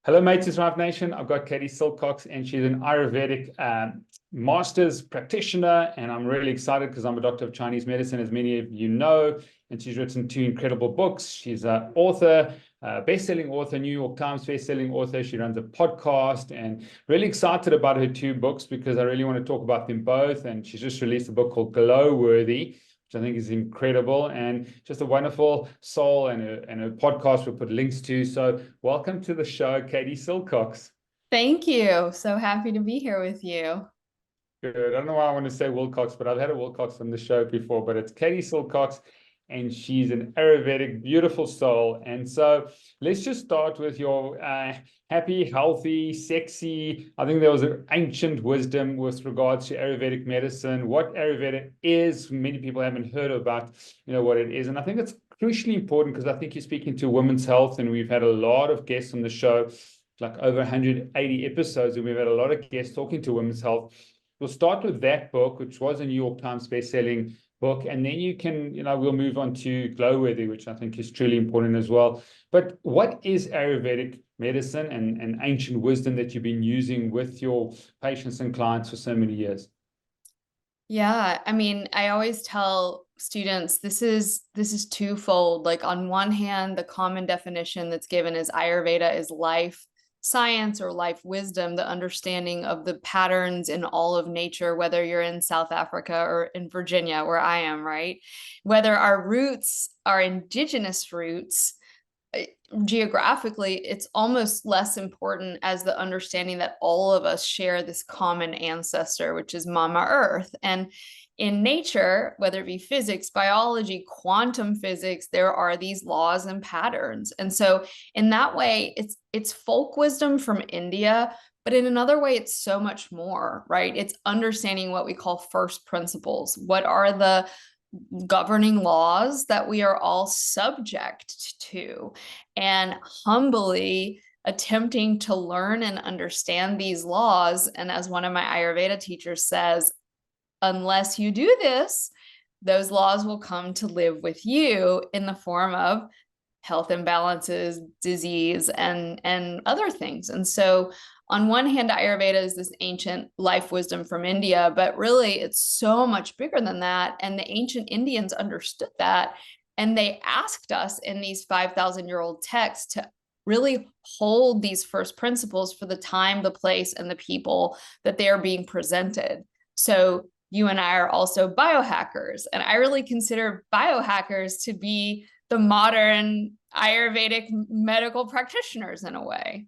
Hello, mates, it's Rive Nation. I've got Katie Silcox, and she's an Ayurvedic master's practitioner, and I'm really excited because I'm a doctor of Chinese medicine, as many of you know, and she's written 2 incredible books. She's an author, best-selling author, New York Times best-selling author. She runs a podcast, and really excited about her 2 books because I really want to talk about them both. And she's just released a book called Glowworthy, which I think is incredible, and just a wonderful soul, and a podcast we'll put links to. So welcome to the show, Katie Silcox. Thank you. So happy to be here with you. Good. I don't know why I want to say Wilcox, but I've had a Wilcox on the show before, but it's Katie Silcox, and she's an Ayurvedic, beautiful soul. And so let's just start with your happy, healthy, sexy. I think there was an ancient wisdom with regards to Ayurvedic medicine, what Ayurveda is. Many people haven't heard about, what it is. And I think it's crucially important because I think you're speaking to women's health, and we've had a lot of guests on the show, like over 180 episodes, and we've had a lot of guests talking to women's health. We'll start with that book, which was a New York Times best-selling book, and then you can, we'll move on to Glowworthy, which I think is truly important as well. But what is Ayurvedic medicine and ancient wisdom that you've been using with your patients and clients for so many years? Yeah, I mean, I always tell students this is twofold. Like, on one hand, the common definition that's given is Ayurveda is life science or life wisdom, the understanding of the patterns in all of nature, whether you're in South Africa or in Virginia, where I am, right? Whether our roots are indigenous roots, geographically, it's almost less important as the understanding that all of us share this common ancestor, which is Mama Earth. And in nature, whether it be physics, biology, quantum physics, there are these laws and patterns. And so in that way, it's folk wisdom from India, but in another way, it's so much more, right? It's understanding what we call first principles. What are the governing laws that we are all subject to, and humbly attempting to learn and understand these laws. And as one of my Ayurveda teachers says, unless you do this, those laws will come to live with you in the form of health imbalances, disease, and other things. And so on one hand, Ayurveda is this ancient life wisdom from India, but really it's so much bigger than that. And the ancient Indians understood that. And they asked us in these 5,000-year-old texts to really hold these first principles for the time, the place, and the people that they are being presented. So you and I are also biohackers. And I really consider biohackers to be the modern Ayurvedic medical practitioners in a way.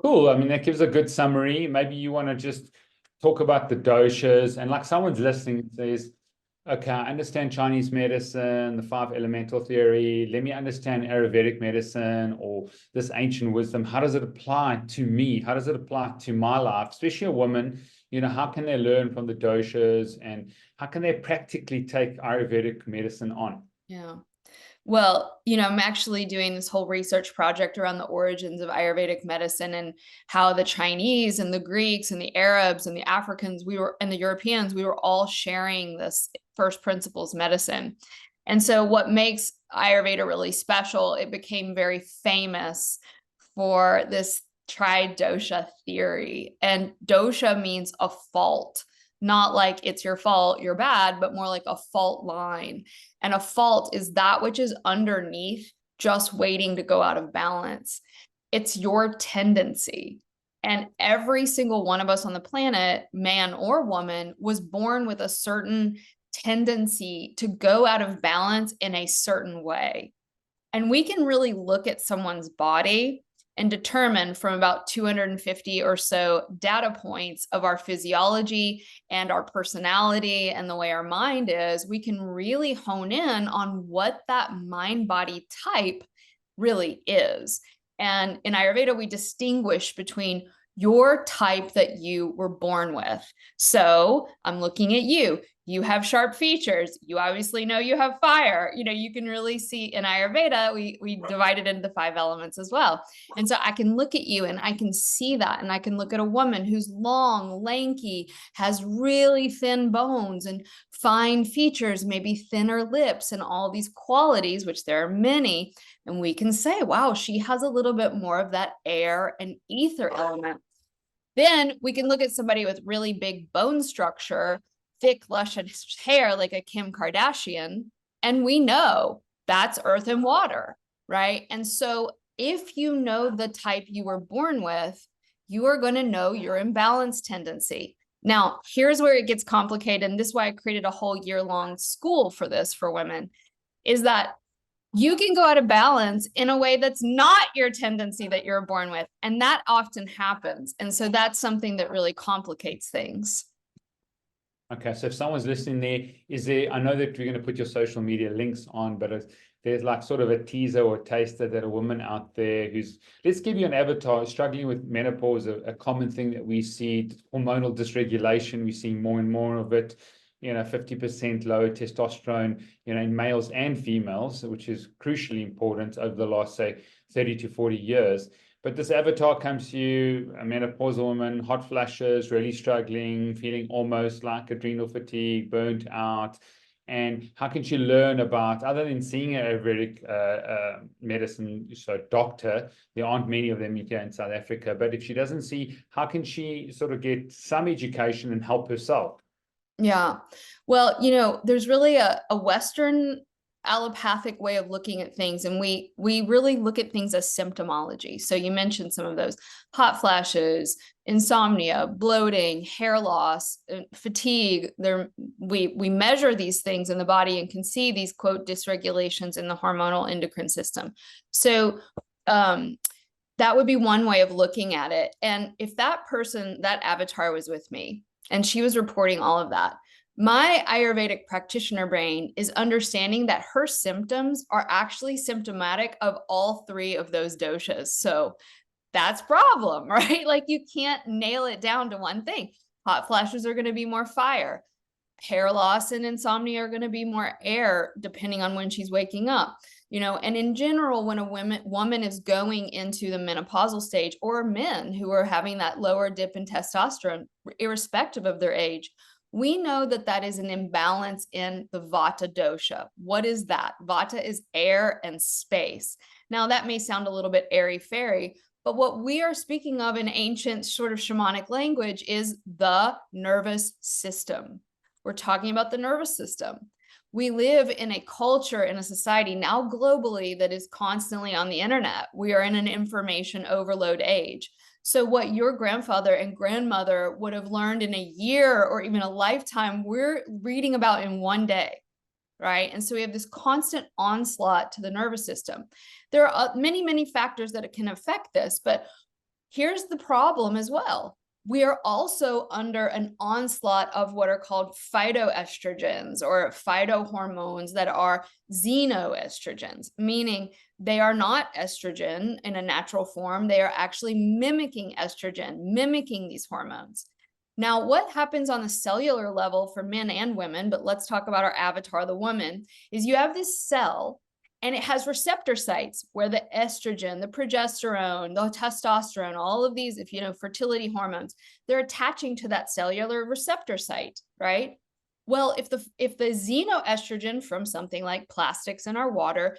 Cool. I mean, that gives a good summary. Maybe you want to just talk about the doshas, and like someone's listening and says, okay, I understand Chinese medicine, the 5 elemental theory. Let me understand Ayurvedic medicine or this ancient wisdom. How does it apply to me? How does it apply to my life, especially a woman? How can they learn from the doshas, and how can they practically take Ayurvedic medicine on? Yeah. Well, I'm actually doing this whole research project around the origins of Ayurvedic medicine and how the Chinese and the Greeks and the Arabs and the Africans, and the Europeans, we were all sharing this first principles medicine. And so what makes Ayurveda really special, it became very famous for this tri-dosha theory. And dosha means a fault. Not like it's your fault, you're bad, but more like a fault line. And a fault is that which is underneath, just waiting to go out of balance. It's your tendency. And every single one of us on the planet, man or woman, was born with a certain tendency to go out of balance in a certain way. And we can really look at someone's body and determine from about 250 or so data points of our physiology and our personality and the way our mind is, we can really hone in on what that mind-body type really is. And in Ayurveda, we distinguish between your type that you were born with. So I'm looking at you. you have sharp features. You obviously know you have fire. You know, you can really see in Ayurveda, we divide it into the 5 elements as well. And so I can look at you and I can see that. And I can look at a woman who's long, lanky, has really thin bones and fine features, maybe thinner lips and all these qualities, which there are many. And we can say, wow, she has a little bit more of that air and ether element. Then we can look at somebody with really big bone structure, thick, luscious hair like a Kim Kardashian, and we know that's earth and water, right? And so if you know the type you were born with, you are going to know your imbalance tendency. Now, here's where it gets complicated, and this is why I created a whole year-long school for this for women, is that you can go out of balance in a way that's not your tendency that you're born with. And that often happens. And so that's something that really complicates things. Okay, so if someone's listening there, I know that we're going to put your social media links on, but there's like sort of a teaser or a taster that a woman out there who's, let's give you an avatar, struggling with menopause, a common thing that we see, hormonal dysregulation, we're seeing more and more of it. 50% lower testosterone, in males and females, which is crucially important over the last, say, 30 to 40 years. But this avatar comes to you, a menopausal woman, hot flashes, really struggling, feeling almost like adrenal fatigue, burnt out. And how can she learn about, other than seeing an Ayurvedic medicine, so doctor, there aren't many of them here in South Africa, but if she doesn't see, how can she sort of get some education and help herself? Yeah. Well, there's really a Western allopathic way of looking at things. And we really look at things as symptomology. So you mentioned some of those: hot flashes, insomnia, bloating, hair loss, fatigue. We measure these things in the body and can see these, quote, dysregulations in the hormonal endocrine system. So, that would be one way of looking at it. And if that person, that avatar was with me, and she was reporting all of that, my Ayurvedic practitioner brain is understanding that her symptoms are actually symptomatic of all 3 of those doshas. So that's problem, right? Like, you can't nail it down to one thing. Hot flashes are going to be more fire. Hair loss and insomnia are going to be more air, depending on when she's waking up. And in general, when a woman is going into the menopausal stage, or men who are having that lower dip in testosterone, irrespective of their age, we know that that is an imbalance in the Vata dosha. What is that? Vata is air and space. Now, that may sound a little bit airy-fairy, but what we are speaking of in ancient sort of shamanic language is the nervous system. We're talking about the nervous system. We live in a culture, in a society now globally, that is constantly on the internet. We are in an information overload age. So what your grandfather and grandmother would have learned in a year or even a lifetime, we're reading about in one day, right? And so we have this constant onslaught to the nervous system. There are many, many factors that can affect this, but here's the problem as well. We are also under an onslaught of what are called phytoestrogens, or phytohormones that are xenoestrogens, meaning they are not estrogen in a natural form. They are actually mimicking estrogen, mimicking these hormones. Now, what happens on the cellular level for men and women, but let's talk about our avatar, the woman, is you have this cell, and it has receptor sites where the estrogen, the progesterone, the testosterone, all of these, fertility hormones, they're attaching to that cellular receptor site, right? Well, if the xenoestrogen from something like plastics in our water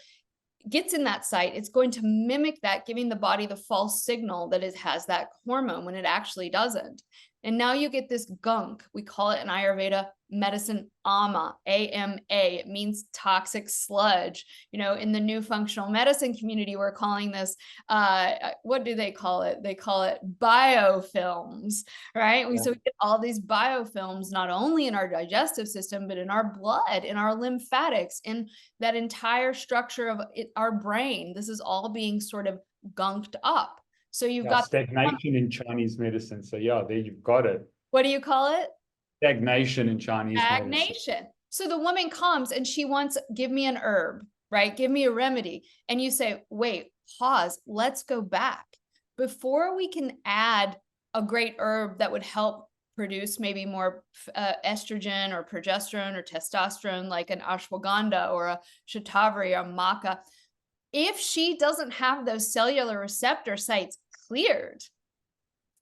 gets in that site, it's going to mimic that, giving the body the false signal that it has that hormone when it actually doesn't. And now you get this gunk. We call it in Ayurveda medicine ama, A-M-A. It means toxic sludge. In the new functional medicine community, we're calling this, what do they call it? They call it biofilms, right? So we get all these biofilms, not only in our digestive system, but in our blood, in our lymphatics, in that entire structure of our brain. This is all being sort of gunked up. So you've got stagnation in Chinese medicine. So there you've got it. What do you call it? Stagnation in Chinese medicine. Stagnation. So the woman comes and she wants, give me an herb, right? Give me a remedy. And you say, wait, pause, let's go back. Before we can add a great herb that would help produce maybe more estrogen or progesterone or testosterone, like an ashwagandha or a shatavari or maca. If she doesn't have those cellular receptor sites cleared,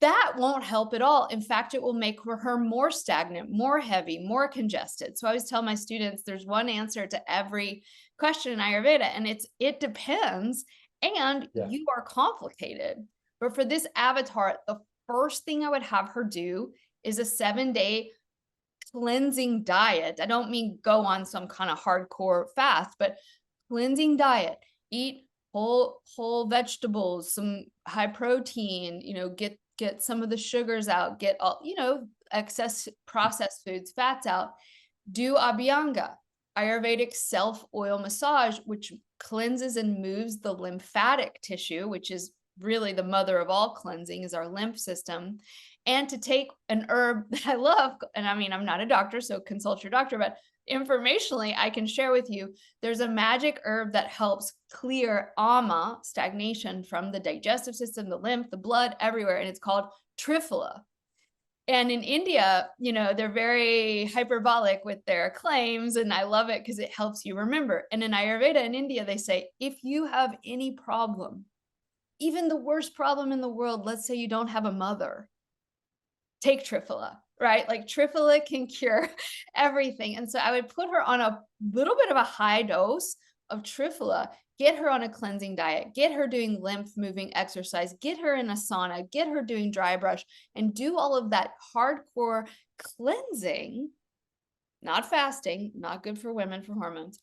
that won't help at all. In fact, it will make her more stagnant, more heavy, more congested. So I always tell my students there's one answer to every question in Ayurveda, and it depends, and you are complicated. But for this avatar, the first thing I would have her do is a 7-day cleansing diet. I don't mean go on some kind of hardcore fast, but cleansing diet. Eat whole vegetables, some high protein, get some of the sugars out, get all, excess processed foods, fats out. Do Abhyanga, Ayurvedic self-oil massage, which cleanses and moves the lymphatic tissue, which is really the mother of all cleansing, is our lymph system. And to take an herb that I love, and I mean, I'm not a doctor, so consult your doctor, but informationally, I can share with you, there's a magic herb that helps clear ama, stagnation, from the digestive system, the lymph, the blood, everywhere, and it's called Triphala. And in India, they're very hyperbolic with their claims, and I love it because it helps you remember. And in Ayurveda in India, they say, if you have any problem, even the worst problem in the world, let's say you don't have a mother, take Triphala, right? Like Triphala can cure everything. And so I would put her on a little bit of a high dose of Triphala, get her on a cleansing diet, get her doing lymph moving exercise, get her in a sauna, get her doing dry brush, and do all of that hardcore cleansing, not fasting, not good for women for hormones.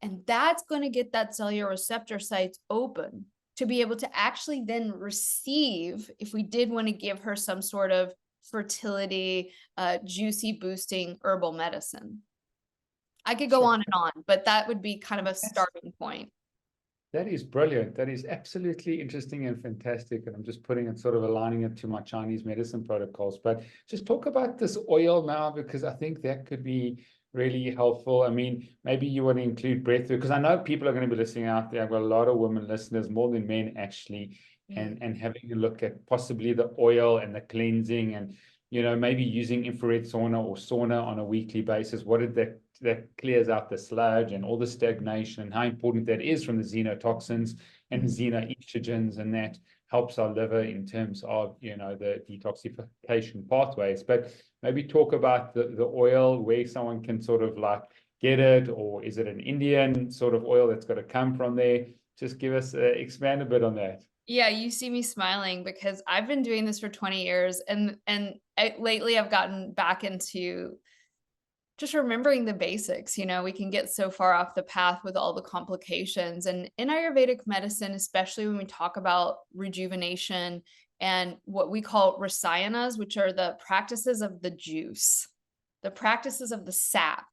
And that's going to get that cellular receptor sites open to be able to actually then receive, if we did want to give her some sort of fertility, juicy boosting herbal medicine. I could go on and on, but that would be kind of a starting point. That is brilliant. That is absolutely interesting and fantastic. And I'm just putting it, sort of aligning it to my Chinese medicine protocols. But just talk about this oil now, because I think that could be really helpful. I mean, maybe you want to include breath, because I know people are going to be listening out there. I've got a lot of women listeners, more than men actually, and having a look at possibly the oil and the cleansing, and maybe using infrared sauna or sauna on a weekly basis. What did that clears out the sludge and all the stagnation, and how important that is from the xenotoxins and xenoestrogens, and that helps our liver in terms of the detoxification pathways. But maybe talk about the oil, where someone can sort of like get it, or is it an Indian sort of oil that's got to come from there? Just give us expand a bit on that. Yeah, you see me smiling because I've been doing this for 20 years, and lately I've gotten back into just remembering the basics. We can get so far off the path with all the complications. And in Ayurvedic medicine, especially when we talk about rejuvenation and what we call rasayanas, which are the practices of the juice, the practices of the sap,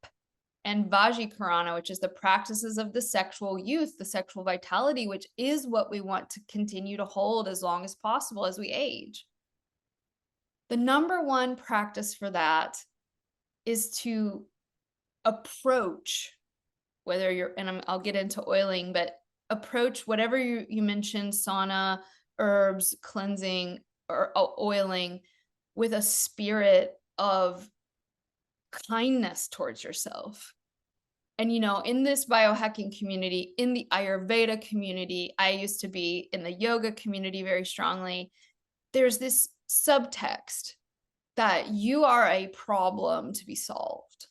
and Vajikarana, which is the practices of the sexual youth, the sexual vitality, which is what we want to continue to hold as long as possible as we age. The number one practice for that is to approach, whether you're, and I'll get into oiling, but approach whatever you mentioned, sauna, herbs, cleansing, or oiling, with a spirit of kindness towards yourself. And in this biohacking community, in the Ayurveda community, I used to be in the yoga community very strongly. There's this subtext that you are a problem to be solved.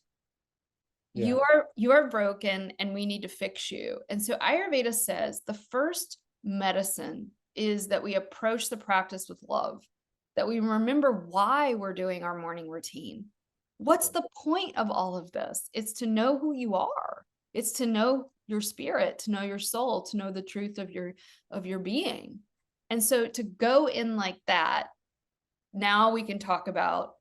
Yeah. You are broken and we need to fix you. And so Ayurveda says the first medicine is that we approach the practice with love, that we remember why we're doing our morning routine. What's the point of all of this? It's to know who you are. It's to know your spirit, to know your soul, to know the truth of your being. And so to go in like that, now we can talk about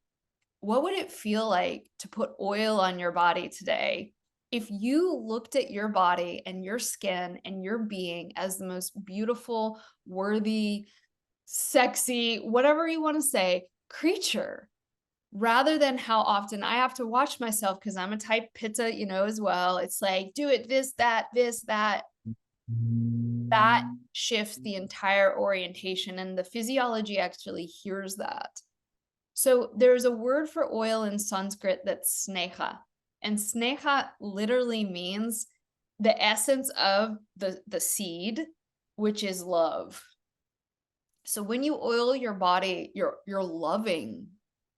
what would it feel like to put oil on your body today if you looked at your body and your skin and your being as the most beautiful, worthy, sexy, whatever you want to say, creature, rather than how often I have to watch myself because I'm a type pitta, as well. It's like, do it, this, that. That shifts the entire orientation, and the physiology actually hears that. So there's a word for oil in Sanskrit that's sneha. And sneha literally means the essence of the seed, which is love. So when you oil your body, you're loving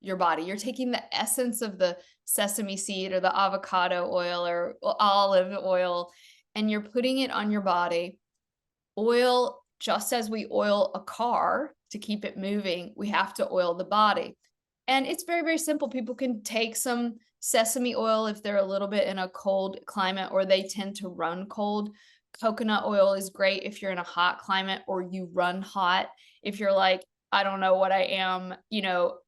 your body. You're taking the essence of the sesame seed or the avocado oil or olive oil, and you're putting it on your body. Oil, just as we oil a car to keep it moving, we have to oil the body. And it's very, very simple. People can take some sesame oil if they're a little bit in a cold climate, or they tend to run cold. Coconut oil is great if you're in a hot climate or you run hot. If you're like, I don't know what I am,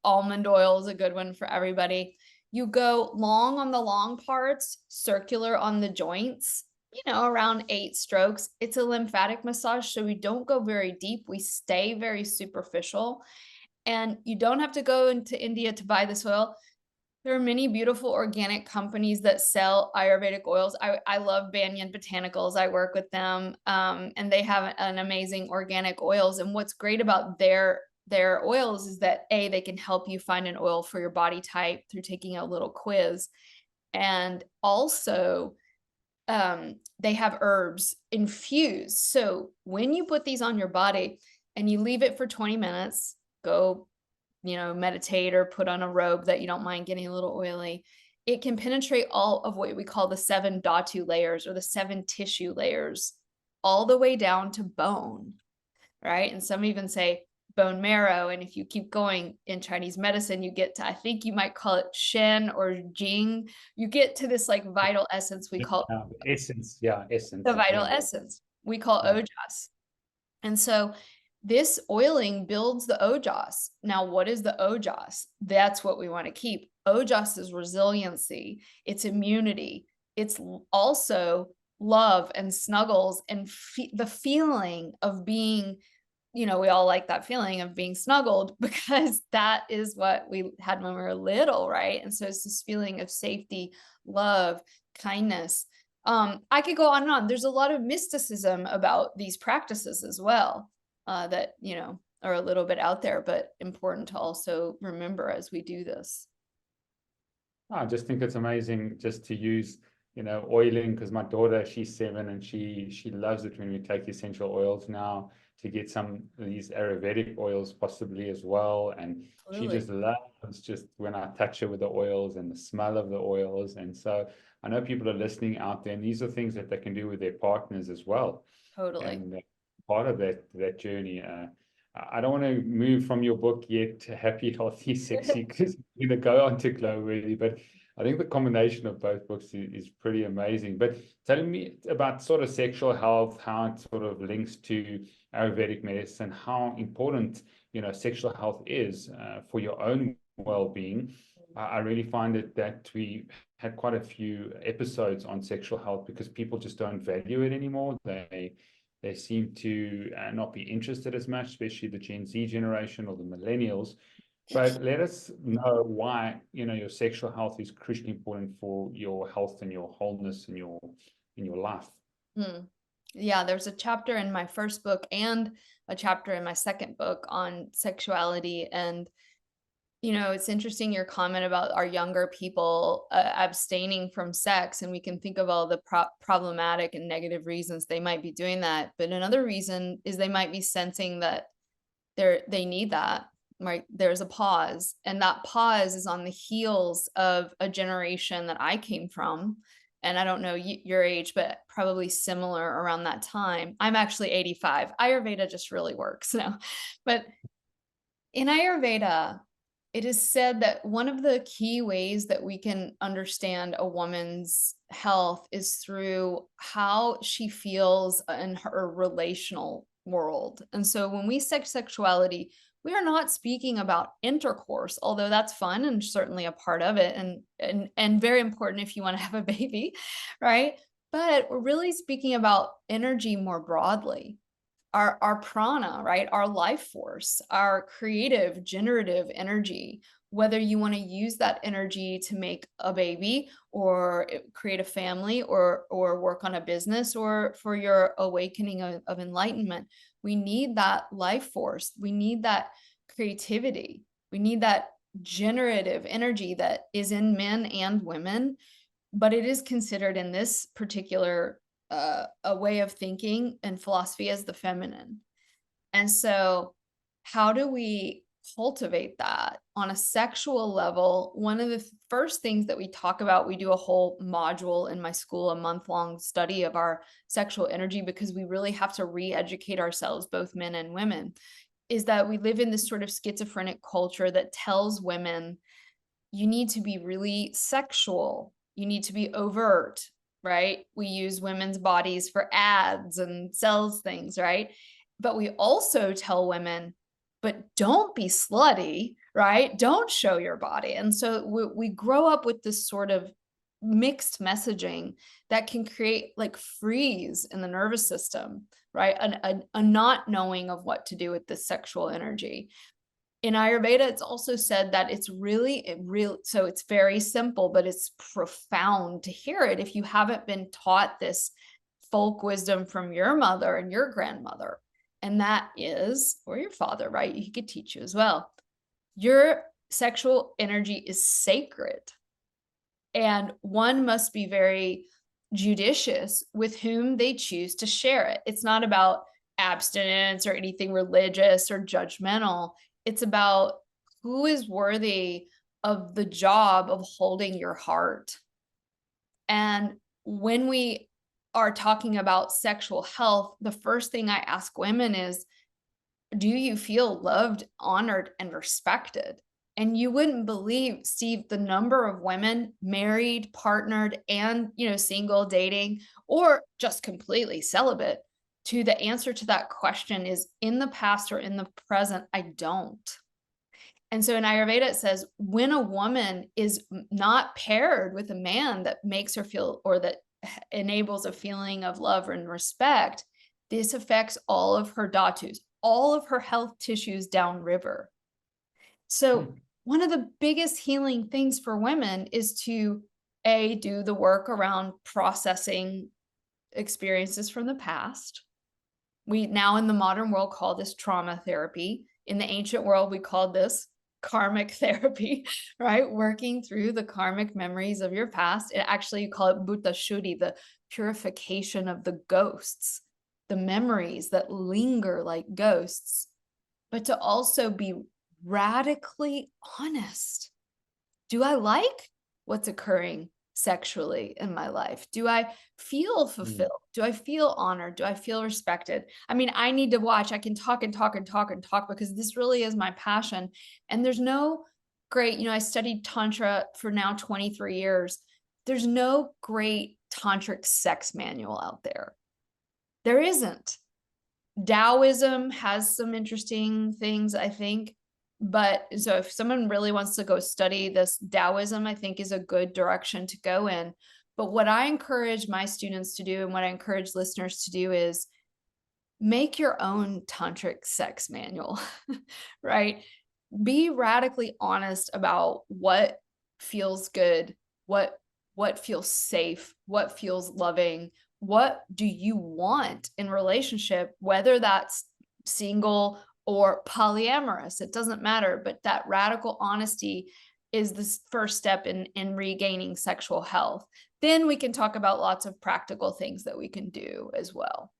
almond oil is a good one for everybody. You go long on the long parts, circular on the joints, around 8 strokes. It's a lymphatic massage, so we don't go very deep. We stay very superficial. And you don't have to go into India to buy this oil. There are many beautiful organic companies that sell Ayurvedic oils. I love Banyan Botanicals. I work with them, and they have an amazing organic oils. And what's great about their oils is that they can help you find an oil for your body type through taking a little quiz. And also, they have herbs infused. So when you put these on your body and you leave it for 20 minutes, go, meditate or put on a robe that you don't mind getting a little oily, it can penetrate all of what we call the 7 dhatu layers, or the 7 tissue layers, all the way down to bone, right? And some even say bone marrow. And if you keep going in Chinese medicine, you get to, I think you might call it Shen or Jing. You get to this like vital essence we call essence. Yeah, essence. The vital essence we call ojas. And so this oiling builds the ojas. Now, what is the ojas? That's what we want to keep. Ojas is resiliency, it's immunity, it's also love and snuggles and the feeling of being, we all like that feeling of being snuggled, because that is what we had when we were little, right? And so it's this feeling of safety, love, kindness. I could go on and on. There's a lot of mysticism about these practices as well, that, are a little bit out there, but important to also remember as we do this. I just think it's amazing just to use, oiling, because my daughter, she's 7, and she loves it when we take essential oils now, to get some of these Ayurvedic oils possibly as well. And she just loves just when I touch her with the oils and the smell of the oils. And so I know people are listening out there, and these are things that they can do with their partners as well. Totally. And part of that journey. I don't want to move from your book yet to Happy, Healthy, Sexy, because we're going to go on to Glow Worthy, but I think the combination of both books is pretty amazing. But tell me about sort of sexual health, how it sort of links to Ayurvedic medicine, how important, sexual health is for your own well-being. I really find it that we had quite a few episodes on sexual health because people just don't value it anymore. They seem to not be interested as much, especially the Gen Z generation or the millennials. But let us know why, your sexual health is crucially important for your health and your wholeness in your life. Yeah, there's a chapter in my first book and a chapter in my second book on sexuality. And, it's interesting your comment about our younger people abstaining from sex, and we can think of all the problematic and negative reasons they might be doing that. But another reason is they might be sensing that they need that. Right, there's a pause, and that pause is on the heels of a generation that I came from, and I don't know your age, but probably similar around that time. I'm actually 85. Ayurveda just really works now. But in Ayurveda, it is said that one of the key ways that we can understand a woman's health is through how she feels in her relational world. And so when we say sexuality, we are not speaking about intercourse, although that's fun and certainly a part of it, and very important if you want to have a baby, right? But we're really speaking about energy more broadly. Our prana, right? Our life force, our creative, generative energy, whether you want to use that energy to make a baby or create a family or work on a business or for your awakening of enlightenment. We need that life force. We need that creativity. We need that generative energy that is in men and women, but it is considered in this particular a way of thinking and philosophy as the feminine. And so how do we cultivate that on a sexual level? One of the first things that we talk about, we do a whole module in my school, a month-long study of our sexual energy, because we really have to re-educate ourselves, both men and women, is that we live in this sort of schizophrenic culture that tells women, you need to be really sexual, you need to be overt, right? We use women's bodies for ads and sells things, right? But we also tell women, but don't be slutty, right? Don't show your body. And so we grow up with this sort of mixed messaging that can create like freeze in the nervous system, right? A not knowing of what to do with this sexual energy. In Ayurveda, it's also said that it's so it's very simple, but it's profound to hear it if you haven't been taught this folk wisdom from your mother and your grandmother. And that is, or your father, right? He could teach you as well. Your sexual energy is sacred. And one must be very judicious with whom they choose to share it. It's not about abstinence or anything religious or judgmental. It's about who is worthy of the job of holding your heart. And when we are talking about sexual health, the first thing I ask women is, do you feel loved, honored, and respected? And you wouldn't believe, Steve, the number of women married, partnered, and, single, dating, or just completely celibate, to the answer to that question is in the past or in the present, I don't. And so in Ayurveda, it says when a woman is not paired with a man that makes her feel, or that enables a feeling of love and respect, this affects all of her dhatus, all of her health tissues downriver. So one of the biggest healing things for women is to do the work around processing experiences from the past. We now in the modern world call this trauma therapy. In the ancient world, we called this karmic therapy, right? Working through the karmic memories of your past. It actually, you call it bhuta shuddhi, the purification of the ghosts, the memories that linger like ghosts, but to also be radically honest. Do I like what's occurring sexually in my life? Do I feel fulfilled? Do I feel honored? Do I feel respected? I mean, I need to watch. I can talk and talk and talk and talk because this really is my passion. And there's no great, I studied Tantra for now 23 years. There's no great tantric sex manual out there. There isn't. Taoism has some interesting things, I think. But so if someone really wants to go study this, Taoism, I think, is a good direction to go in. But what I encourage my students to do, and what I encourage listeners to do, is make your own tantric sex manual, right? Be radically honest about what feels good, what feels safe, what feels loving, what do you want in relationship, whether that's single or polyamorous, it doesn't matter, but that radical honesty is the first step in regaining sexual health. Then we can talk about lots of practical things that we can do as well.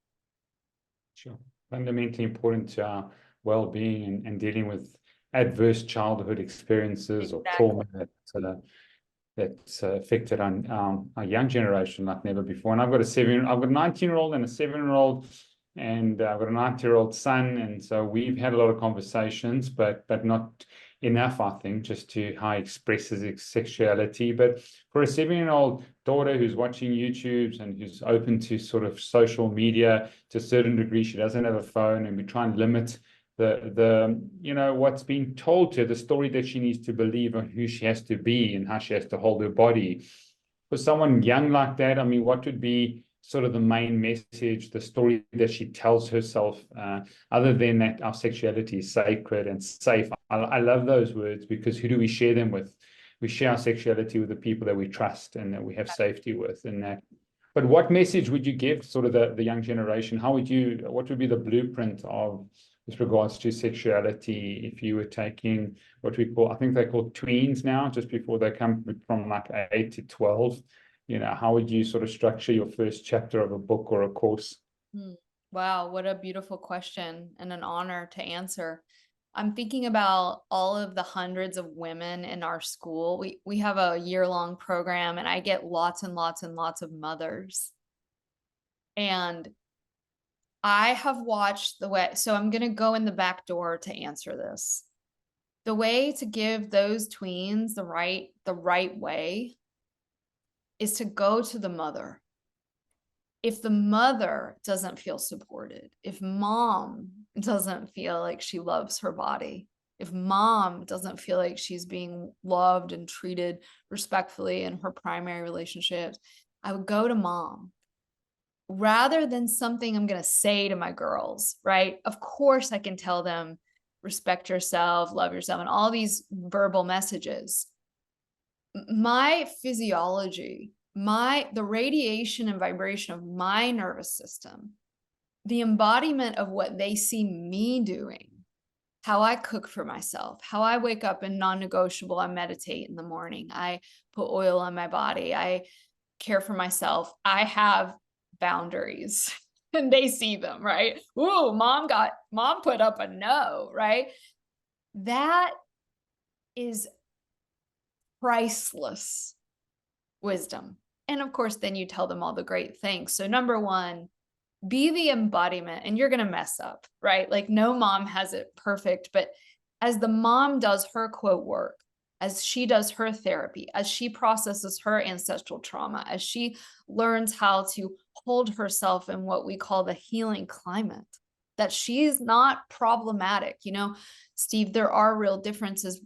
Sure. Fundamentally important to our well-being and dealing with adverse childhood experiences or trauma that's affected on our young generation like never before. And I've got a 19-year-old and a 7-year-old, and I've got a 90-year-old son, and so we've had a lot of conversations, but not enough, I think, just to how he expresses his sexuality. But for a 7-year-old daughter who's watching YouTubes and who's open to sort of social media to a certain degree, she doesn't have a phone, and we try and limit the what's being told to her, the story that she needs to believe on who she has to be and how she has to hold her body. For someone young like that, I mean, what would be sort of the main message, the story that she tells herself, other than that our sexuality is sacred and safe? I love those words, because who do we share them with? We share our sexuality with the people that we trust and that we have safety with. And that. But what message would you give sort of the young generation? What would be the blueprint of with regards to sexuality, if you were taking what we call, I think they call tweens now, just before they come from like 8 to 12, how would you sort of structure your first chapter of a book or a course? Wow, what a beautiful question and an honor to answer. I'm thinking about all of the hundreds of women in our school. We have a year-long program, and I get lots and lots and lots of mothers. And I have watched the way, so I'm going to go in the back door to answer this. The way to give those tweens the right way is to go to the mother. If the mother doesn't feel supported, if mom doesn't feel like she loves her body, if mom doesn't feel like she's being loved and treated respectfully in her primary relationships, I would go to mom rather than something I'm going to say to my girls, right? Of course, I can tell them, respect yourself, love yourself, and all these verbal messages. My physiology, the radiation and vibration of my nervous system, the embodiment of what they see me doing, how I cook for myself, how I wake up and non-negotiable, I meditate in the morning, I put oil on my body, I care for myself, I have boundaries and they see them, right? Ooh, mom put up a no, right? That is priceless wisdom. And of course, then you tell them all the great things. So number one, be the embodiment, and you're going to mess up, right? Like no mom has it perfect, but as the mom does her quote work, as she does her therapy, as she processes her ancestral trauma, as she learns how to hold herself in what we call the healing climate, that she's not problematic. Steve, there are real differences,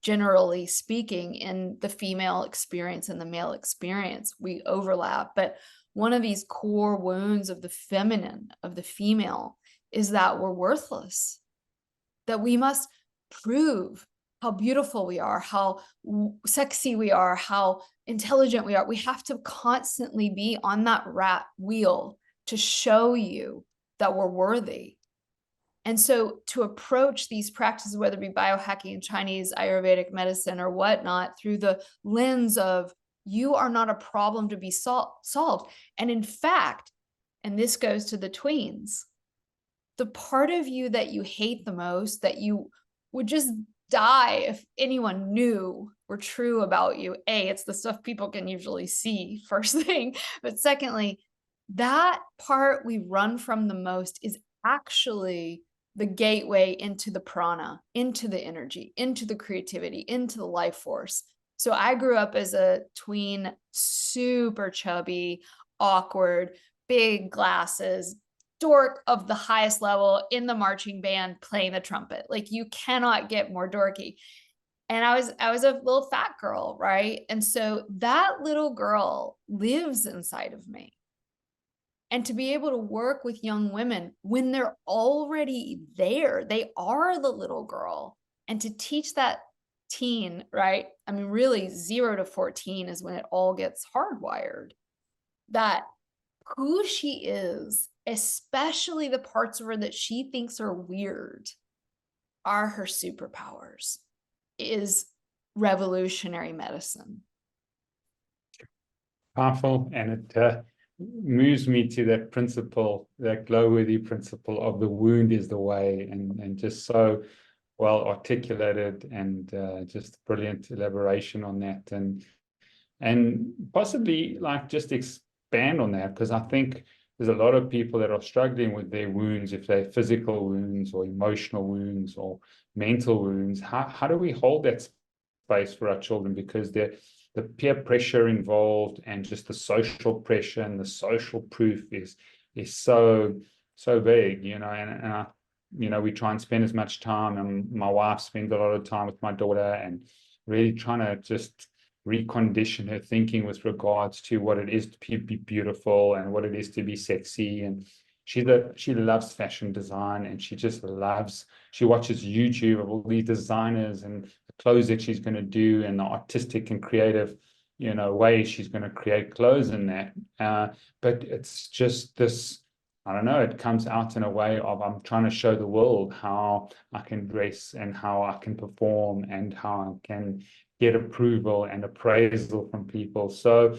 generally speaking, in the female experience and the male experience. We overlap, but one of these core wounds of the feminine, of the female, is that we're worthless, that we must prove how beautiful we are, how sexy we are, how intelligent we are. We have to constantly be on that rat wheel to show you that we're worthy. And so to approach these practices, whether it be biohacking, Chinese Ayurvedic medicine, or whatnot, through the lens of you are not a problem to be solved. And in fact, and this goes to the tweens, the part of you that you hate the most, that you would just die if anyone knew were true about you. It's the stuff people can usually see, first thing. But secondly, that part we run from the most is actually the gateway into the prana, into the energy, into the creativity, into the life force. So I grew up as a tween, super chubby, awkward, big glasses, dork of the highest level in the marching band playing the trumpet. Like you cannot get more dorky. And I was a little fat girl, right? And so that little girl lives inside of me. And to be able to work with young women when they're already there, they are the little girl, and to teach that teen, right? I mean, really 0 to 14 is when it all gets hardwired, that who she is, especially the parts of her that she thinks are weird, are her superpowers, is revolutionary medicine. Powerful, and it moves me to that principle, that Glowworthy principle of the wound is the way, and just so well articulated, and just brilliant elaboration on that, and possibly like just expand on that, because I think there's a lot of people that are struggling with their wounds, if they're physical wounds or emotional wounds or mental wounds. How do we hold that space for our children? Because the peer pressure involved, and just the social pressure and the social proof is so big, and I, we try and spend as much time, and my wife spends a lot of time with my daughter, and really trying to just recondition her thinking with regards to what it is to be beautiful and what it is to be sexy. And she loves fashion design, and she watches YouTube of all these designers and the clothes that she's going to do, and the artistic and creative way she's going to create clothes in that. But it's just this I don't know, it comes out in a way of I'm trying to show the world how I can dress and how I can perform and how I can get approval and appraisal from people. So,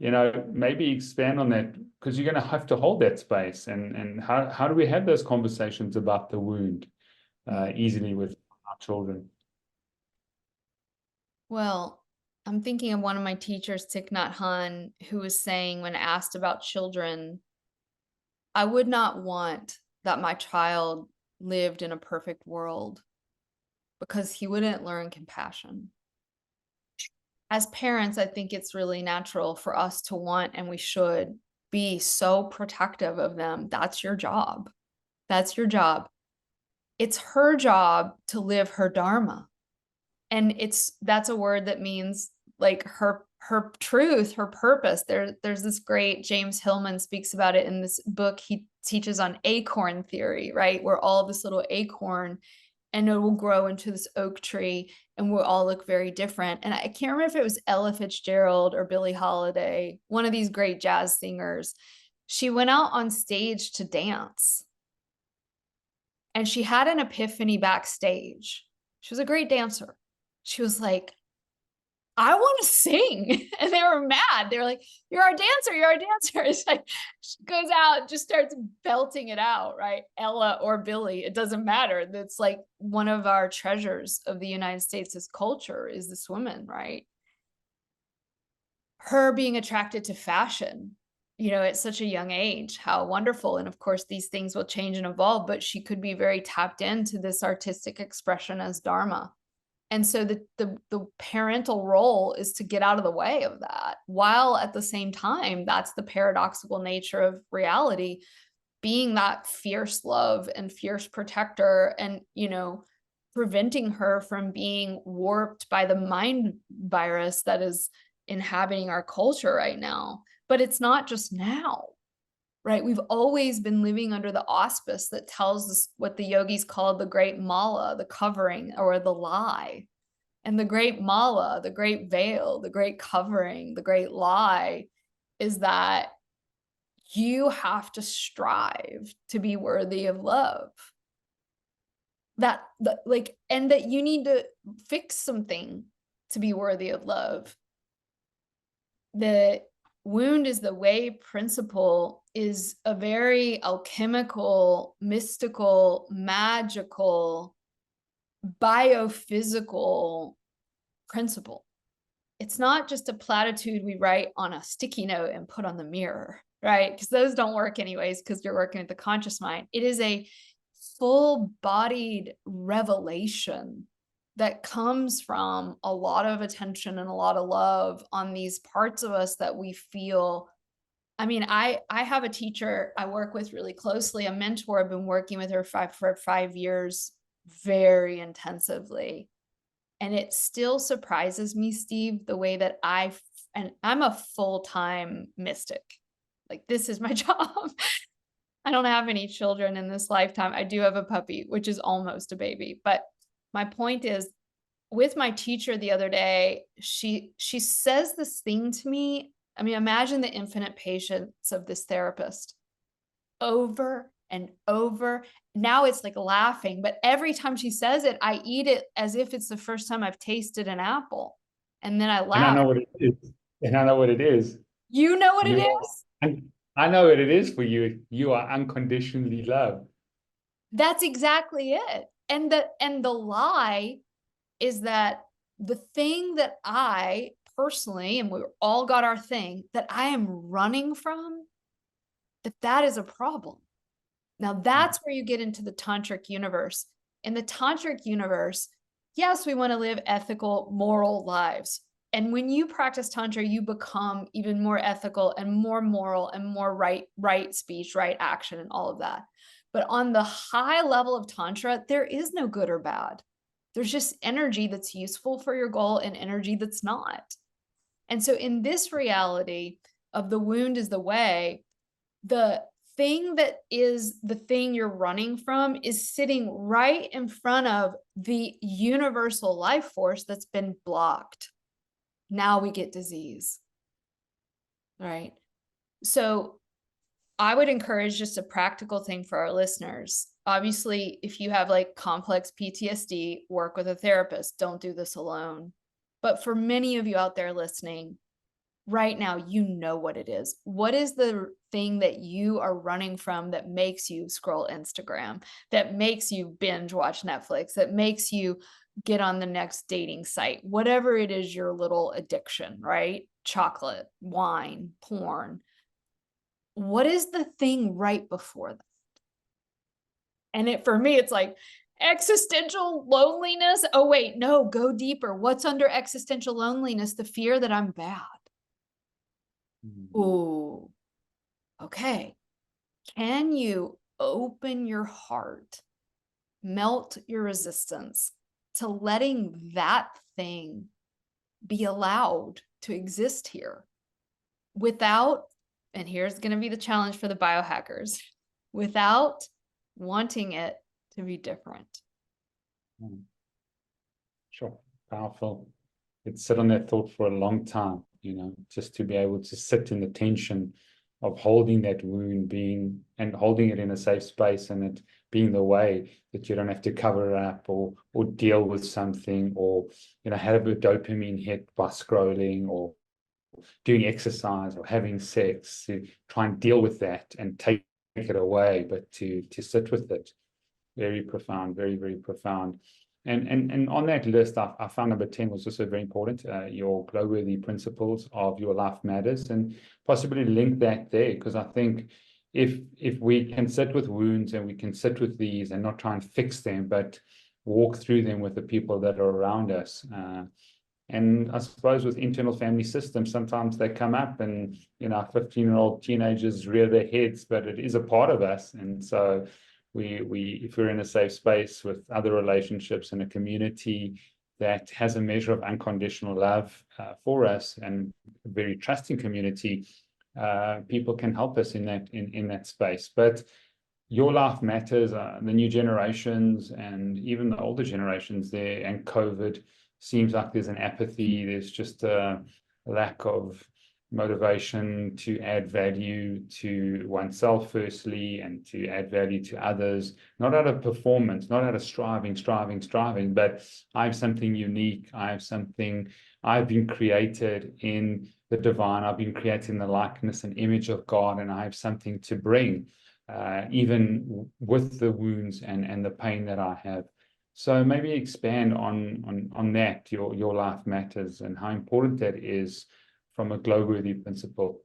maybe expand on that, because you're going to have to hold that space. And how do we have those conversations about the wound easily with our children? Well, I'm thinking of one of my teachers, Thich Nhat Hanh, who was saying when asked about children, I would not want that my child lived in a perfect world because he wouldn't learn compassion. As parents, I think it's really natural for us to want, and we should be so protective of them. That's your job. That's your job. It's her job to live her dharma. And that's a word that means like her truth, her purpose. There's this great, James Hillman speaks about it in this book he teaches on acorn theory, right? We're all this little acorn, and it will grow into this oak tree, and we'll all look very different. And I can't remember if it was Ella Fitzgerald or Billie Holiday, one of these great jazz singers. She went out on stage to dance, and she had an epiphany backstage. She was a great dancer. She was like, I want to sing. And they were mad. They were like, you're our dancer. You're our dancer. It's like, she goes out and just starts belting it out, right? Ella or Billy, it doesn't matter. That's like one of our treasures of the United States' culture is this woman, right? Her being attracted to fashion, at such a young age, how wonderful. And of course, these things will change and evolve, but she could be very tapped into this artistic expression as Dharma. And so the parental role is to get out of the way of that, while at the same time, that's the paradoxical nature of reality, being that fierce love and fierce protector, and, preventing her from being warped by the mind virus that is inhabiting our culture right now. But it's not just now, right? We've always been living under the auspice that tells us what the yogis call the great mala, the covering or the lie. And the great mala, the great veil, the great covering, the great lie is that you have to strive to be worthy of love. And that you need to fix something to be worthy of love. The wound is the way principle is a very alchemical, mystical, magical, biophysical principle. It's not just a platitude we write on a sticky note and put on the mirror, right? Because those don't work anyways, because you're working with the conscious mind. It is a full-bodied revelation that comes from a lot of attention and a lot of love on these parts of us that we feel. I mean, I have a teacher I work with really closely, a mentor. I've been working with her for 5 years very intensively. And it still surprises me, Steve, the way that and I'm a full-time mystic. Like, this is my job. I don't have any children in this lifetime. I do have a puppy, which is almost a baby. But my point is, with my teacher the other day, she says this thing to me. I mean, imagine the infinite patience of this therapist. Over and over. Now it's like laughing, but every time she says it, I eat it as if it's the first time I've tasted an apple. And then I laugh. And I know what it is. And I know what it is. You know what it is? And I know what it is for you. You are unconditionally loved. That's exactly it. And the lie is that the thing that I personally, and we all got our thing, that I am running from, that is a problem. Now that's where you get into the tantric universe. In the tantric universe, yes, we want to live ethical, moral lives. And when you practice tantra, you become even more ethical and more moral and more right speech, right action, and all of that. But on the high level of tantra, there is no good or bad. There's just energy that's useful for your goal and energy that's not. And so in this reality of the wound is the way, the thing that is the thing you're running from is sitting right in front of the universal life force that's been blocked. Now we get disease, right? So I would encourage just a practical thing for our listeners. Obviously, if you have like complex PTSD, work with a therapist. Don't do this alone. But for many of you out there listening, right now, you know what it is. What is the thing that you are running from that makes you scroll Instagram, that makes you binge watch Netflix, that makes you get on the next dating site, whatever it is, your little addiction, right? Chocolate, wine, porn. What is the thing right before that? And for me, it's like existential loneliness. Oh, wait, no, go deeper. What's under existential loneliness? The fear that I'm bad. Oh, okay. Can you open your heart, melt your resistance to letting that thing be allowed to exist here without, and here's going to be the challenge for the biohackers, without wanting it to be different. Sure. Powerful. It's sit on that thought for a long time, just to be able to sit in the tension of holding that wound, being and holding it in a safe space, and it being the way that you don't have to cover it up or deal with something, or have a dopamine hit by scrolling or doing exercise or having sex, to try and deal with that and take it away, but to sit with it. Very profound, very, very profound. And on that list, I found number 10 was also very important, your glow-worthy principles of your life matters, and possibly link that there, because I think if we can sit with wounds and we can sit with these and not try and fix them, but walk through them with the people that are around us. And I suppose with internal family systems, sometimes they come up and, 15-year-old teenagers rear their heads, but it is a part of us. And so if we're in a safe space with other relationships in a community that has a measure of unconditional love for us, and a very trusting community, people can help us in that space. But your life matters. The new generations and even the older generations there, and COVID seems like there's an apathy. There's just a lack of motivation to add value to oneself firstly, and to add value to others, not out of performance, not out of striving, but I have something unique. I've been created in the divine. I've been created in the likeness and image of God, and I have something to bring, even with the wounds and the pain that I have. So maybe expand on that, your life matters, and how important that is from a glow-worthy principle.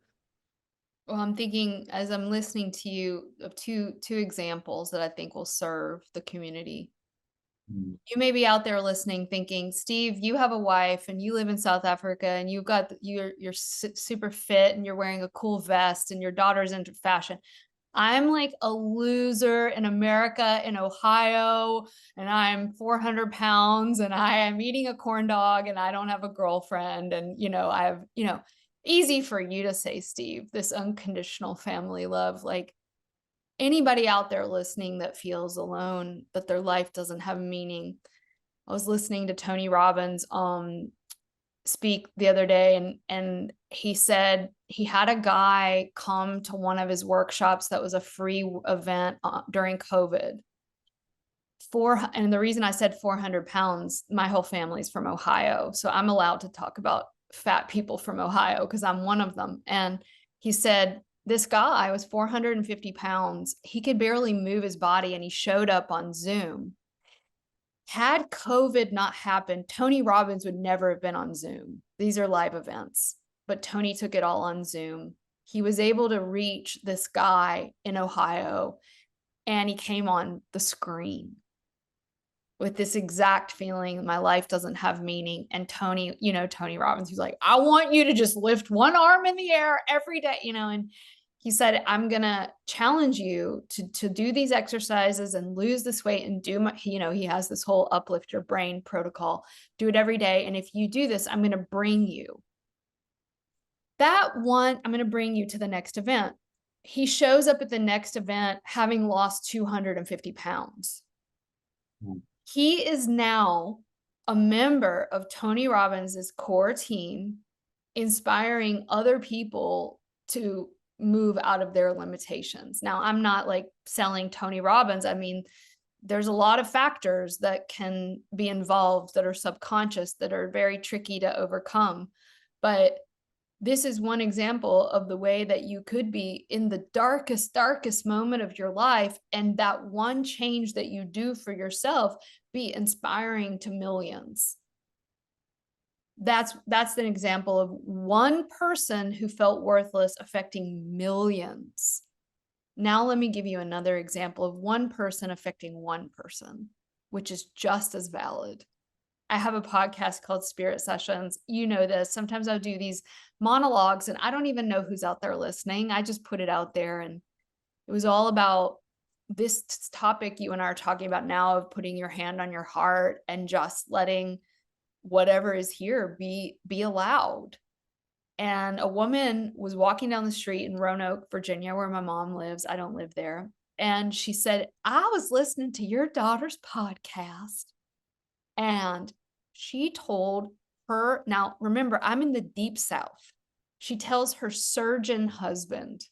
Well, I'm thinking as I'm listening to you of two examples that I think will serve the community. You may be out there listening thinking, Steve, you have a wife and you live in South Africa, and you're super fit and you're wearing a cool vest and your daughter's into fashion. I'm like a loser in America, in Ohio, and I'm 400 pounds and I am eating a corn dog and I don't have a girlfriend. And, I have, easy for you to say, Steve, this unconditional family love. Like, anybody out there listening that feels alone, that their life doesn't have meaning. I was listening to Tony Robbins speak the other day, and he said he had a guy come to one of his workshops that was a free event during COVID. And the reason I said 400 pounds, my whole family's from Ohio, so I'm allowed to talk about fat people from Ohio because I'm one of them. And he said this guy was 450 pounds. He could barely move his body, and he showed up on Zoom. Had COVID not happened, Tony Robbins would never have been on Zoom. These are live events, but Tony took it all on Zoom. He was able to reach this guy in Ohio, and he came on the screen with this exact feeling, my life doesn't have meaning. And Tony, Tony Robbins, he's like, I want you to just lift one arm in the air every day, and he said, I'm going to challenge you to do these exercises and lose this weight and do he has this whole uplift your brain protocol, do it every day. And if you do this, I'm going to bring you to the next event. He shows up at the next event having lost 250 pounds. He is now a member of Tony Robbins' core team, inspiring other people to move out of their limitations. Now, I'm not like selling Tony Robbins. I mean, there's a lot of factors that can be involved that are subconscious, that are very tricky to overcome. But this is one example of the way that you could be in the darkest moment of your life, and that one change that you do for yourself be inspiring to millions. That's an example of one person who felt worthless affecting millions. Now let me give you another example of one person affecting one person, which is just as valid. I have a podcast called Spirit Sessions. You know this. Sometimes I'll do these monologues and I don't even know who's out there listening. I just put it out there, and it was all about this topic you and I are talking about now, of putting your hand on your heart and just letting whatever is here be allowed. And a woman was walking down the street in Roanoke, Virginia, where my mom lives. I don't live there. And she said, I was listening to your daughter's podcast. And she told her, now remember, I'm in the deep South. She tells her surgeon husband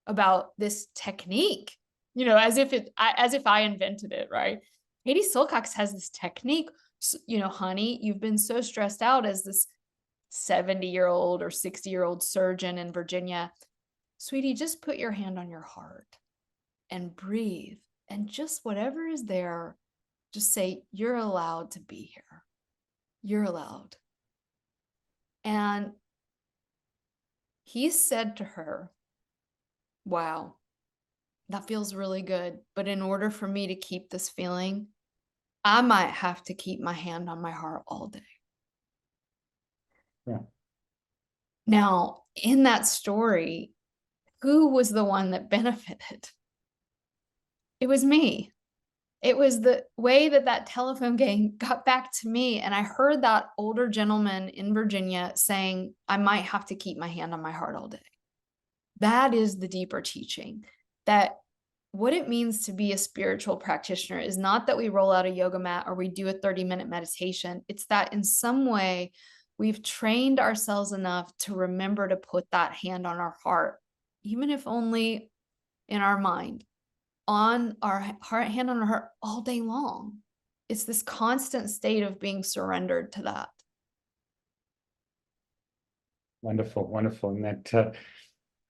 about this technique, you know, as if I invented it, right? Katie Silcox has this technique. You know, honey, you've been so stressed out as this 70-year-old or 60-year-old surgeon in Virginia. Sweetie, just put your hand on your heart and breathe. And just whatever is there, just say, you're allowed to be here. You're allowed. And he said to her, wow, that feels really good. But in order for me to keep this feeling, I might have to keep my hand on my heart all day. Yeah. Now, in that story, who was the one that benefited? It was me. It was the way that telephone game got back to me. And I heard that older gentleman in Virginia saying, I might have to keep my hand on my heart all day. That is the deeper teaching, that what it means to be a spiritual practitioner is not that we roll out a yoga mat or we do a 30-minute meditation. It's that in some way we've trained ourselves enough to remember to put that hand on our heart, even if only in our mind, on our heart, hand on our heart all day long. It's this constant state of being surrendered to that. Wonderful, wonderful. And that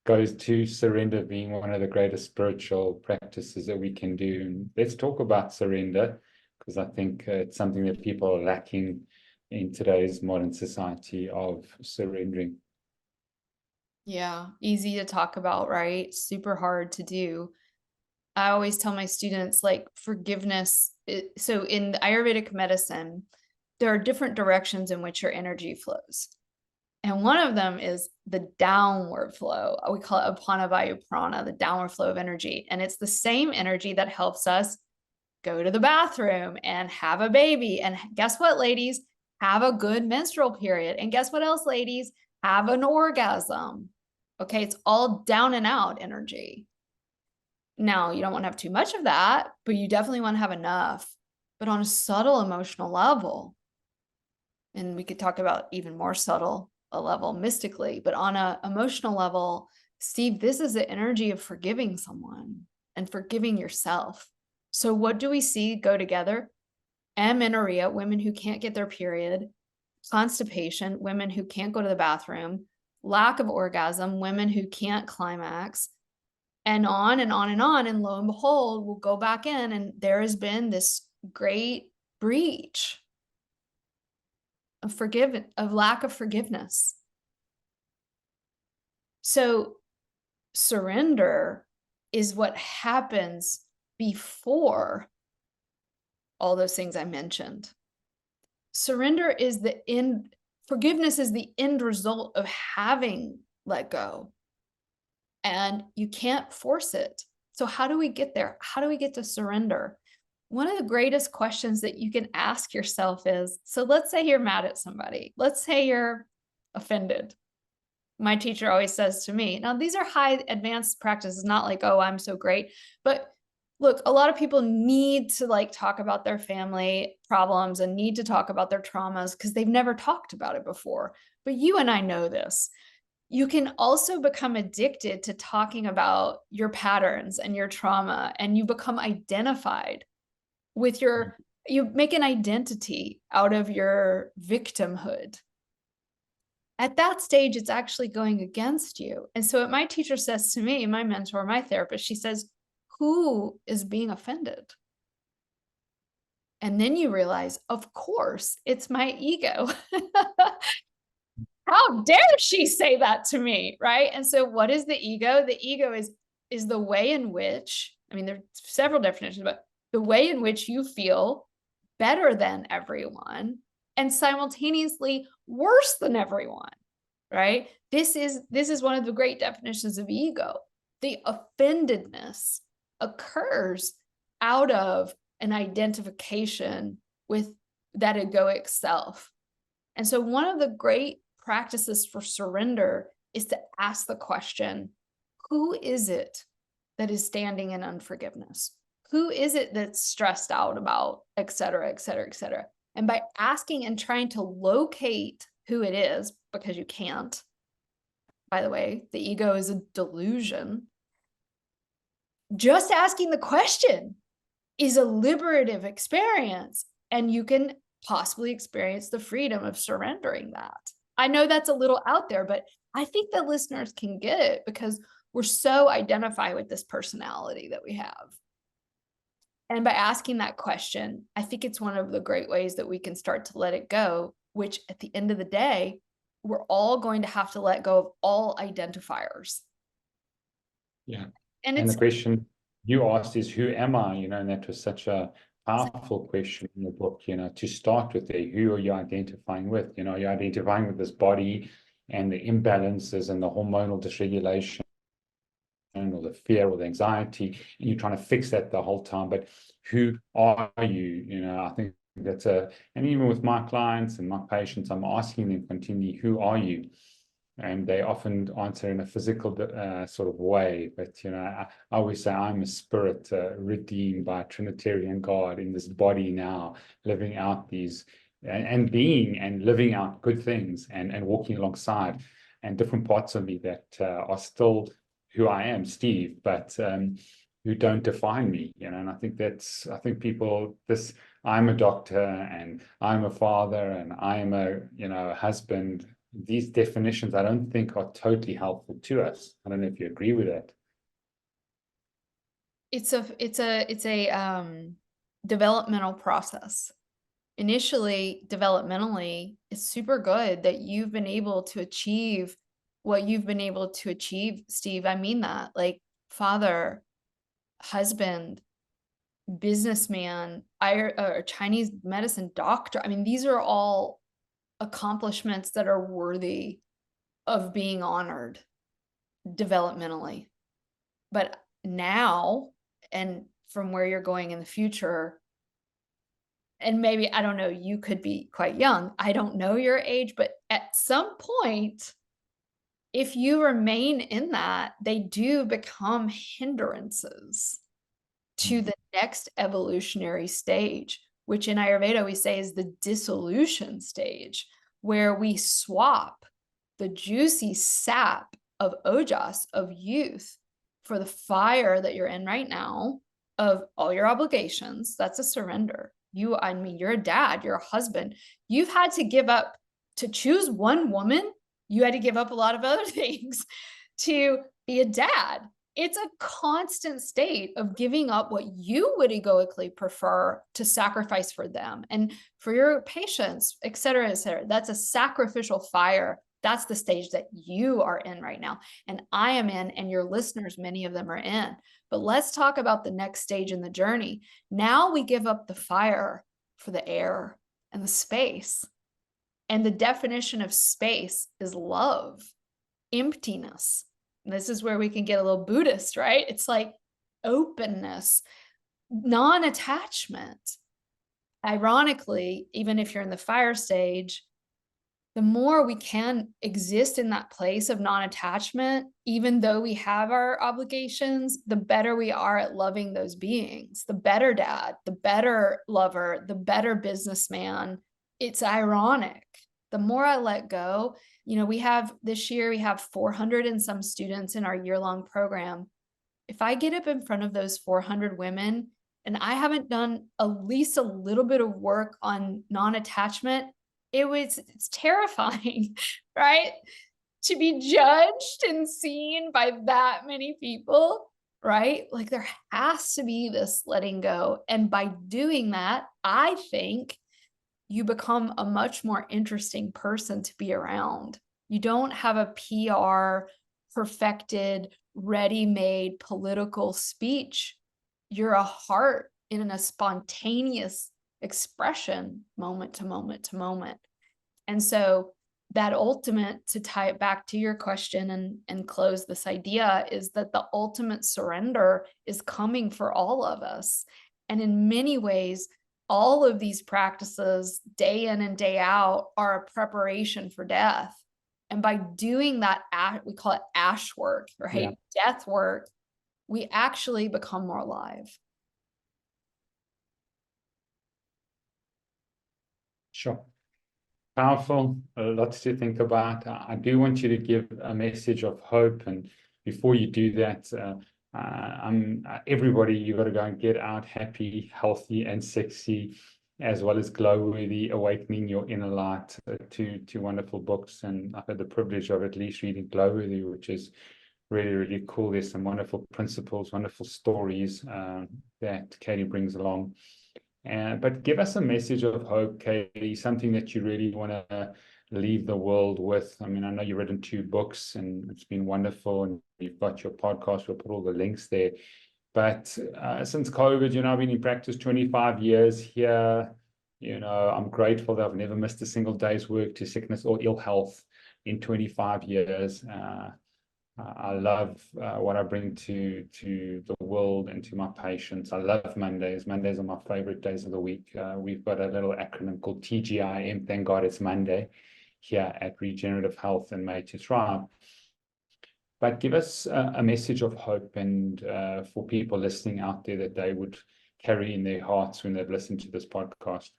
goes to surrender being one of the greatest spiritual practices that we can do. And let's talk about surrender, because I think it's something that people are lacking in today's modern society, of surrendering. Yeah, easy to talk about, right? Super hard to do. I always tell my students, like, forgiveness. So in Ayurvedic medicine, there are different directions in which your energy flows. And one of them is the downward flow. We call it apana vayu prana, the downward flow of energy. And it's the same energy that helps us go to the bathroom and have a baby. And guess what, ladies? Have a good menstrual period. And guess what else, ladies? Have an orgasm. Okay, it's all down and out energy. Now, you don't want to have too much of that, but you definitely want to have enough, but on a subtle emotional level. And we could talk about even more subtle a level mystically, but on an emotional level, Steve, this is the energy of forgiving someone and forgiving yourself. So what do we see go together? Amenorrhea, women who can't get their period; constipation, women who can't go to the bathroom; lack of orgasm, women who can't climax, and on and on and on. And lo and behold, we'll go back in, and there has been this great breach of lack of forgiveness. So surrender is what happens before all those things I mentioned. Surrender is the end. Forgiveness is the end result of having let go. And you can't force it. So how do we get there? How do we get to surrender? One of the greatest questions that you can ask yourself is, so let's say you're mad at somebody. Let's say you're offended. My teacher always says to me, now these are high advanced practices, not like, oh, I'm so great. But look, a lot of people need to like talk about their family problems and need to talk about their traumas because they've never talked about it before. But you and I know this. you can also become addicted to talking about your patterns and your trauma, and you become identified with you make an identity out of your victimhood. At that stage, it's actually going against you. And so what my teacher says to me, my mentor, my therapist, she says, who is being offended? And then you realize, of course, it's my ego. How dare she say that to me, right? And so what is the ego? The ego is the way in which, I mean, there are several definitions, but the way in which you feel better than everyone and simultaneously worse than everyone, right? This is one of the great definitions of ego. The offendedness occurs out of an identification with that egoic self. And so one of the great practices for surrender is to ask the question, who is it that is standing in unforgiveness? Who is it that's stressed out about, et cetera, et cetera, et cetera? And by asking and trying to locate who it is, because you can't, by the way, the ego is a delusion. Just asking the question is a liberative experience, and you can possibly experience the freedom of surrendering that. I know that's a little out there, but I think that listeners can get it because we're so identified with this personality that we have. And by asking that question, I think it's one of the great ways that we can start to let it go, which at the end of the day, we're all going to have to let go of all identifiers. Yeah. And the it's question you asked is, who am I? And that was such a powerful question in the book, to start with there. Who are you identifying with? You're identifying with this body and the imbalances and the hormonal dysregulation or the fear or the anxiety, and you're trying to fix that the whole time. But who are you? I think that's and even with my clients and my patients, I'm asking them continually, who are you? And they often answer in a physical sort of way. But, I always say I'm a spirit redeemed by a Trinitarian God in this body now, living out these and being and living out good things and walking alongside, and different parts of me that are still who I am, Steve, but who don't define me, and I think people, I'm a doctor and I'm a father and I'm a husband. These definitions, I don't think, are totally helpful to us. I don't know if you agree with that. It's a developmental process. Initially, developmentally, it's super good that you've been able to achieve what you've been able to achieve, Steve. I mean that, like father, husband, businessman, Chinese medicine doctor. I mean, these are all accomplishments that are worthy of being honored developmentally. But now, and from where you're going in the future, and maybe, I don't know, you could be quite young. I don't know your age, but at some point, if you remain in that, they do become hindrances to the next evolutionary stage, which in Ayurveda we say is the dissolution stage, where we swap the juicy sap of ojas, of youth, for the fire that you're in right now of all your obligations. That's a surrender. You're a dad, you're a husband. You've had to give up to choose one woman. You had to give up a lot of other things to be a dad. It's a constant state of giving up what you would egoically prefer to sacrifice for them and for your patients, et cetera, et cetera. That's a sacrificial fire. That's the stage that you are in right now. And I am in, and your listeners, many of them are in. But let's talk about the next stage in the journey. Now we give up the fire for the air and the space. And the definition of space is love, emptiness. And this is where we can get a little Buddhist, right? It's like openness, non-attachment. Ironically, even if you're in the fire stage, the more we can exist in that place of non-attachment, even though we have our obligations, the better we are at loving those beings, the better dad, the better lover, the better businessman. It's ironic, The more I let go, this year we have 400 and some students in our year-long program. If I get up in front of those 400 women and I haven't done at least a little bit of work on non-attachment, it's terrifying, right? To be judged and seen by that many people, right? Like there has to be this letting go. And by doing that, I think you become a much more interesting person to be around. You don't have a PR perfected, ready-made political speech. You're a heart in a spontaneous expression, moment to moment to moment. And so that ultimate, to tie it back to your question and close this idea, is that the ultimate surrender is coming for all of us. And in many ways, all of these practices, day in and day out, are a preparation for death. And by doing that, we call it ash work, right? Yeah. Death work, we actually become more alive. Sure. Powerful, lots to think about. I do want you to give a message of hope. And before you do that, everybody, you got to go and get out happy, healthy, and sexy, as well as Glow-worthy, Awakening Your Inner Light, two wonderful books. And I've had the privilege of at least reading Glow-worthy, which is really, really cool. There's some wonderful principles, wonderful stories that Katie brings along. But give us a message of hope, Katie, something that you really want to leave the world with. I mean, I know you've written 2 books and it's been wonderful, and you've got your podcast. We'll put all the links there. But since COVID, I've been in practice 25 years here. I'm grateful that I've never missed a single day's work to sickness or ill health in 25 years. I love what I bring to the world and to my patients. I love Mondays. Mondays are my favorite days of the week. We've got a little acronym called TGIM, thank God it's Monday, here at Regenerative Health and Made to Thrive. But give us a message of hope, and for people listening out there, that they would carry in their hearts when they've listened to this podcast.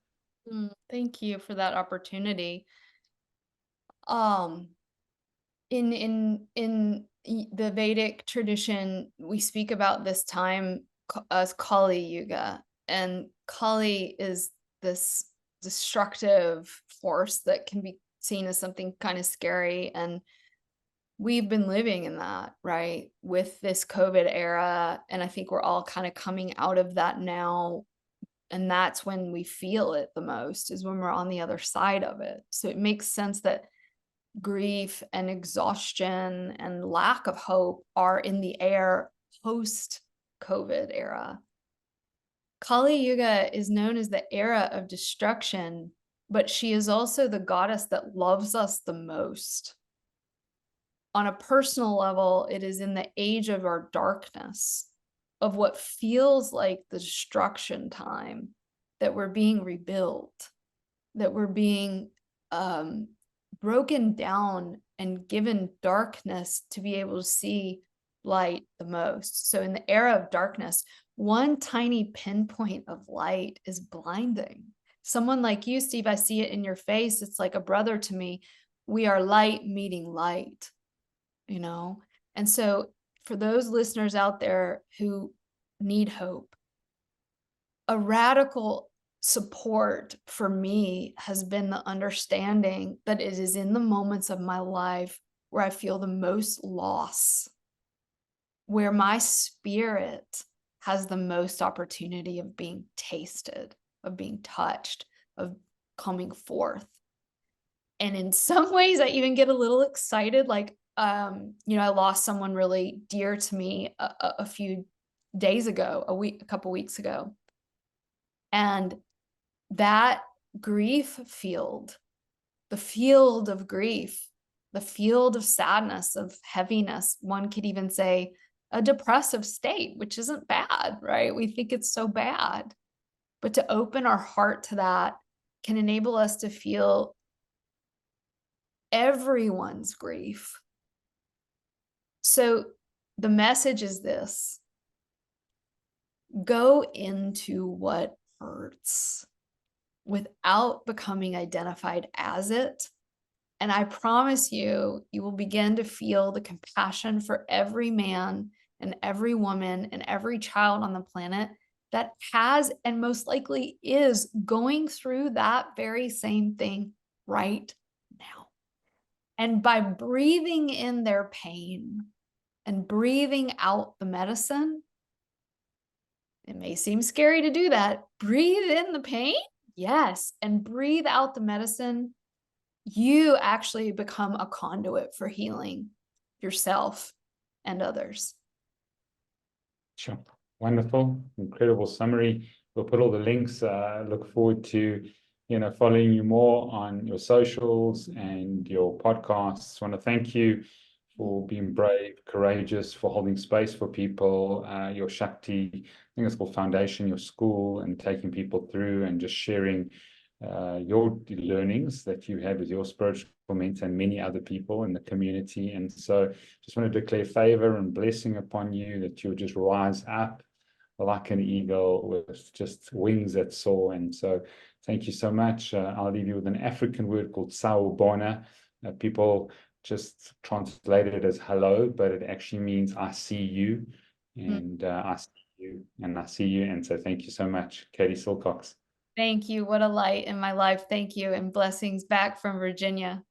Thank you for that opportunity. In the Vedic tradition, we speak about this time as Kali Yuga, and Kali is this destructive force that can be seen as something kind of scary, and we've been living in that, right, with this COVID era, and I think we're all kind of coming out of that now, and that's when we feel it the most, is when we're on the other side of it. So it makes sense that grief and exhaustion and lack of hope are in the air post-COVID era. Kali Yuga is known as the era of destruction, but she is also the goddess that loves us the most. On a personal level, it is in the age of our darkness, of what feels like the destruction time, that we're being rebuilt, that we're being broken down and given darkness to be able to see light the most. So in the era of darkness, one tiny pinpoint of light is blinding. Someone like you, Steve, I see it in your face. It's like a brother to me. We are light meeting light, And so for those listeners out there who need hope, a radical support for me has been the understanding that it is in the moments of my life where I feel the most loss, where my spirit has the most opportunity of being tasted, of being touched, of coming forth. And in some ways, I even get a little excited, like, I lost someone really dear to me a few days ago, a couple weeks ago. And that grief field, the field of grief, the field of sadness, of heaviness, one could even say a depressive state, which isn't bad, right? We think it's so bad. But to open our heart to that can enable us to feel everyone's grief. So the message is this: go into what hurts without becoming identified as it, And I promise you, you will begin to feel the compassion for every man and every woman and every child on the planet that has and most likely is going through that very same thing right now. And by breathing in their pain and breathing out the medicine, it may seem scary to do that. Breathe in the pain, yes, and breathe out the medicine. You actually become a conduit for healing yourself and others. Sure. Wonderful, incredible summary. We'll put all the links. Look forward to, following you more on your socials and your podcasts. Want to thank you for being brave, courageous, for holding space for people. Your Shakti, I think it's called Foundation, your school, and taking people through and just sharing your learnings that you have with your spiritual mentor and many other people in the community. And so just want to declare favor and blessing upon you, that you'll just rise up like an eagle with just wings that soar. And so thank you so much. I'll leave you with an African word called sawubona. People just translate it as hello, but it actually means I see you, and I see you, and I see you. And so thank you so much, Katie Silcox. Thank you. What a light in my life. Thank you. And blessings back from Virginia.